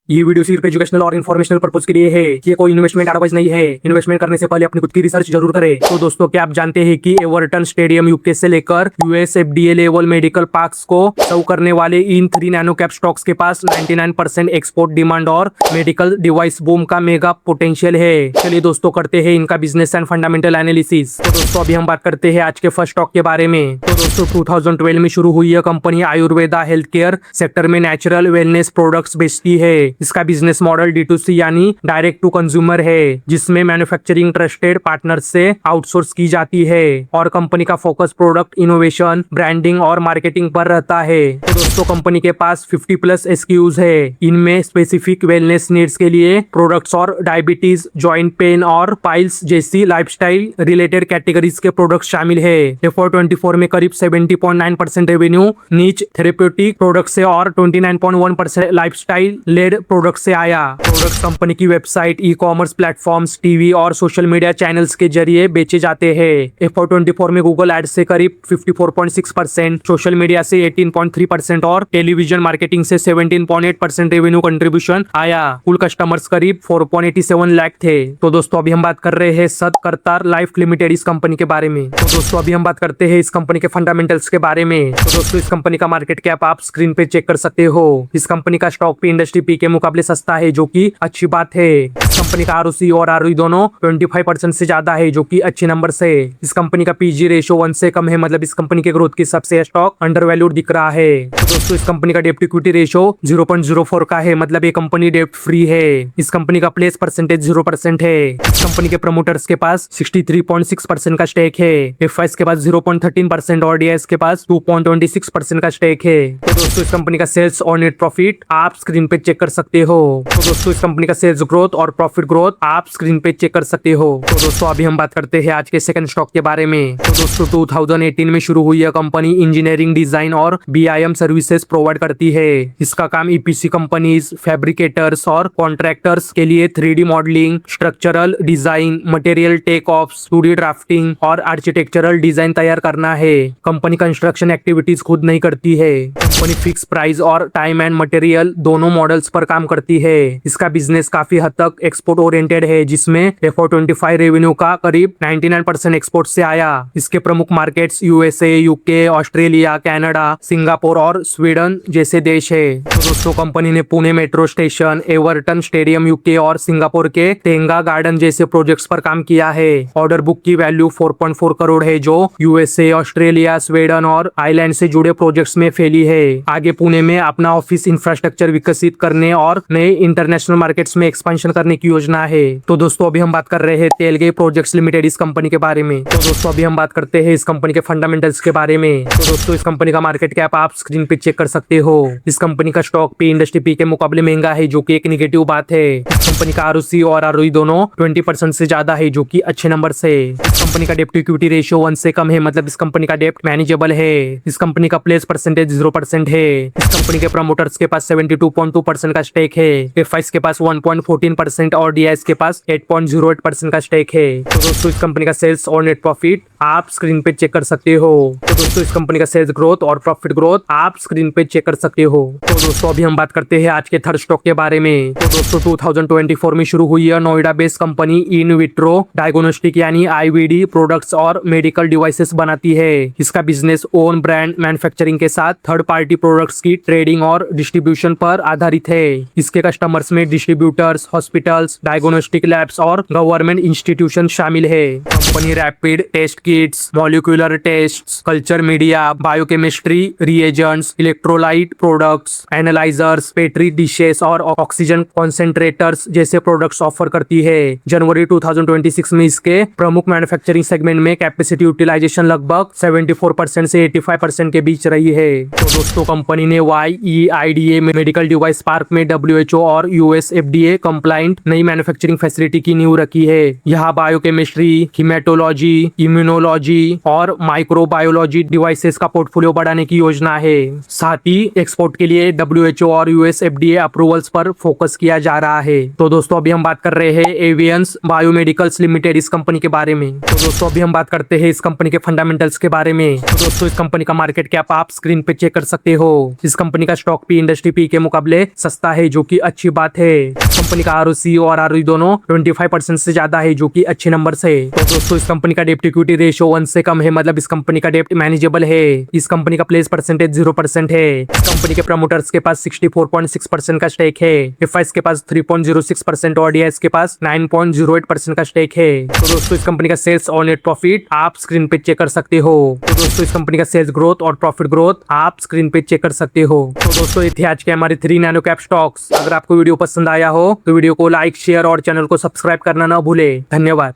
ये वीडियो सिर्फ एजुकेशनल और इन्फॉर्मेशनल पर्पज के लिए है। ये कोई इन्वेस्टमेंट एडवाइस नहीं है। इन्वेस्टमेंट करने से पहले अपनी खुद की रिसर्च जरूर करें। तो दोस्तों, क्या आप जानते हैं कि एवर्टन स्टेडियम यूके से लेकर US FDA level medical parks को सर्व करने वाले इन 3 नैनो कैप स्टॉक्स के पास 99% एक्सपोर्ट डिमांड और मेडिकल डिवाइस बूम का मेगा पोटेंशियल है। चलिए दोस्तों, करते हैं इनका बिजनेस एंड फंडामेंटल एनालिसिस। तो दोस्तों, अभी हम बात करते हैं आज के फर्स्ट स्टॉक के बारे में। तो दोस्तों, 2012 में शुरू हुई यह company Ayurveda health care sector में नेचुरल वेलनेस प्रोडक्ट्स बेचती है। इसका बिजनेस मॉडल D2C यानी डायरेक्ट टू कंज्यूमर है, जिसमें मैन्युफैक्चरिंग ट्रस्टेड पार्टनर से आउटसोर्स की जाती है और कंपनी का फोकस प्रोडक्ट इनोवेशन, ब्रांडिंग और मार्केटिंग पर रहता है। तो दोस्तों, कंपनी के पास 50+ SKUs है। इनमें स्पेसिफिक वेलनेस नीड्स के लिए प्रोडक्ट्स और डायबिटीज, जॉइंट पेन और पाइल्स जैसी लाइफस्टाइल रिलेटेड कैटेगरीज के प्रोडक्ट्स शामिल है। FY24 में करीब 70.9% रेवेन्यू नीच थेरेप्यूटिक प्रोडक्ट से और 29.1% लाइफस्टाइल लेड प्रोडक्ट से आया। प्रोडक्ट्स कंपनी की वेबसाइट, ई-कॉमर्स प्लेटफॉर्म्स, टीवी और सोशल मीडिया चैनल्स के जरिए बेचे जाते हैं। FY24 में गूगल एड्स से करीब 54.6%, सोशल मीडिया से 18.3% और टेलीविजन मार्केटिंग से 17.8% रेवेन्यू कंट्रीब्यूशन आया। कुल कस्टमर्स करीब 4.87 लाख थे। तो दोस्तों, अभी हम बात कर रहे हैं सत करतार लाइफ लिमिटेड इस कंपनी के बारे में। तो दोस्तों, अभी हम बात करते हैं इस कंपनी के फंडामेंटल्स के बारे में। तो दोस्तों, इस कंपनी का मार्केट कैप आप स्क्रीन पे चेक कर सकते हो। इस कंपनी का स्टॉक पे इंडस्ट्री पी के मुकाबले सस्ता है, जो कि अच्छी बात है। इस कंपनी का ROC और ROE दोनों 25% से ज्यादा है, जो कि अच्छे नंबर से। इस कंपनी का PG रेशो 1 से कम है, मतलब इस कंपनी के ग्रोथ के हिसाब से स्टॉक अंडर वैल्यूड दिख रहा है। तो दोस्तों, इस कंपनी का डेप्ट इक्विटी रेशो 0.04 का है, मतलब ये कंपनी डेप्ट फ्री है। इस कंपनी का प्लेस परसेंटेज 0% है। इस कंपनी के प्रमोटर्स के पास 63.6% का स्टेक है। FIs के पास 0.13% और DIs के पास 2.26% का स्टेक है। तो दोस्तों, इस कंपनी का सेल्स और नेट प्रॉफिट आप स्क्रीन पे चेक कर सकते हो। तो दोस्तों, इस कंपनी का सेल्स ग्रोथ और प्रॉफिट ग्रोथ आप स्क्रीन पे चेक कर सकते हो। तो दोस्तों, अभी हम बात करते हैं आज के सेकंड स्टॉक के बारे में। तो दोस्तों, 2018 में शुरू हुई यह कंपनी इंजीनियरिंग डिजाइन और BIM सर्विसेज प्रोवाइड करती है। इसका काम EPC कंपनीज, फैब्रिकेटर्स और कॉन्ट्रैक्टर्स के लिए 3D modelling, structural design, material take off, 2D drafting और आर्किटेक्चरल डिजाइन तैयार करना है। कंपनी कंस्ट्रक्शन एक्टिविटीज खुद नहीं करती है। कंपनी फिक्स प्राइस और टाइम एंड मटेरियल दोनों मॉडल्स पर काम करती है। इसका बिजनेस काफी हद तक एक्सपोर्ट ओरिएंटेड है, जिसमें FY25 रेवेन्यू का करीब 99% एक्सपोर्ट से आया। इसके प्रमुख markets USA, UK, Australia, Canada, Singapore और स्वीडन जैसे देश है। तो दोस्तों, कंपनी ने Pune metro station, Everton stadium UK और सिंगापुर के टेंगा गार्डन जैसे प्रोजेक्ट्स पर काम किया है। ऑर्डर बुक की वैल्यू 4.4 करोड़ है, जो USA, ऑस्ट्रेलिया, स्वीडन और आइलैंड से जुड़े प्रोजेक्ट्स में फैली है। आगे पुणे में अपना ऑफिस इंफ्रास्ट्रक्चर विकसित करने और नए इंटरनेशनल मार्केट्स में एक्सपेंशन करने की योजना है। तो दोस्तों, अभी हम बात कर रहे हैं तेलगे प्रोजेक्ट्स लिमिटेड इस कंपनी के बारे में। तो दोस्तों, अभी हम बात करते हैं इस कंपनी के फंडामेंटल्स के बारे में। तो दोस्तों, इस कंपनी का मार्केट कैप आप स्क्रीन पे चेक कर सकते हो। इस कंपनी का स्टॉक पे इंडस्ट्री पी के मुकाबले महंगा है, जो कि एक निगेटिव बात है। इस कंपनी का ROC और ROE दोनों 20% से ज्यादा है, जो कि अच्छे नंबर से। इस कंपनी का डेप्ट इक्विटी रेशियो 1 से कम है, मतलब इस कंपनी का डेप्ट मैनेजेबल है। इस कंपनी का प्लेस परसेंटेज 0% है। इस कंपनी के प्रमोटर्स के पास 72.2% का स्टेक है। FIs के पास 1.14% और DIs के पास 8.08% का स्टेक है। तो दोस्तों, इस कंपनी का सेल्स और नेट प्रॉफिट आप स्क्रीन पे चेक कर सकते हो। तो दोस्तों, इस कंपनी का सेल्स ग्रोथ और प्रॉफिट ग्रोथ आप स्क्रीन पे चेक कर सकते हो। तो दोस्तों, अभी हम बात करते हैं आज के थर्ड स्टॉक के बारे में। तो दोस्तों, 2024 में शुरू हुई है Noida based company in vitro diagnostic यानी IVD प्रोडक्ट्स और मेडिकल डिवाइसेस बनाती है। इसका बिजनेस ओन ब्रांड मैन्युफैक्चरिंग के साथ थर्ड पार्टी प्रोडक्ट्स की ट्रेडिंग और डिस्ट्रीब्यूशन पर आधारित है। इसके कस्टमर्स में डिस्ट्रीब्यूटर्स, हॉस्पिटल्स, डायग्नोस्टिक लैब्स और गवर्नमेंट इंस्टीट्यूशन शामिल है। Company rapid test kits, molecular test, culture media, biochemistry reagents, electrolyte products, analysers, petri dishes और ऑक्सीजन कॉन्सेंट्रेटर्स जैसे प्रोडक्ट्स ऑफर करती है। जनवरी 2026 में इसके प्रमुख मैन्युफैक्चरिंग सेगमेंट में कैपेसिटी यूटिलाइजेशन लगभग 74% से 85% के बीच रही है। तो दोस्तों, कंपनी ने YEIDA मेडिकल डिवाइस पार्क में WHO और US FDA कंप्लाइंट नई मैन्युफैक्चरिंग फैसिलिटी की नींव रखी है। यहाँ बायोकेमिस्ट्री, हीमेटोलॉजी, इम्यूनोलॉजी इम्यूनोलॉजी और माइक्रोबायोलॉजी डिवाइसेस का पोर्टफोलियो बढ़ाने की योजना है। साथ ही एक्सपोर्ट के लिए WHO और US FDA अप्रूवल्स पर फोकस किया जा रहा है। तो दोस्तों अभी हम बात कर रहे हैं एवियंस बायोमेडिकल्स लिमिटेड इस कंपनी के बारे में। तो दोस्तों अभी हम बात करते हैं इस कंपनी के फंडामेंटल्स के बारे में। तो दोस्तों इस कंपनी का मार्केट कैप आप स्क्रीन पे चेक कर सकते हो। इस कंपनी का स्टॉक पी इंडस्ट्री पी के मुकाबले सस्ता है, जो कि अच्छी बात है। कंपनी का ROC और ROE दोनों 25% से ज्यादा है, जो कि अच्छे नंबर है। तो दोस्तों इस कंपनी का डेप्ट इक्विटी रेशियो 1 से कम है, मतलब इस कंपनी का डेप्ट मैनेजेबल है। इस कंपनी का प्लेस परसेंटेज 0% है। इस कंपनी के प्रमोटर्स के पास 64.6% का स्टेक है। FIs के पास 3.06% और DIs के पास 9.08% का स्टेक है। तो दोस्तों इस कंपनी का सेल्स और नेट प्रॉफिट आप स्क्रीन पे चेक कर सकते हो। तो दोस्तों इस कंपनी का सेल्स ग्रोथ और प्रॉफिट ग्रोथ आप स्क्रीन पे चेक कर सकते हो। तो दोस्तों ये थे आज के हमारे 3 नैनो कैप स्टॉक्स। अगर आपको वीडियो पसंद आया हो तो वीडियो को लाइक, शेयर और चैनल को सब्सक्राइब करना ना भूले। धन्यवाद।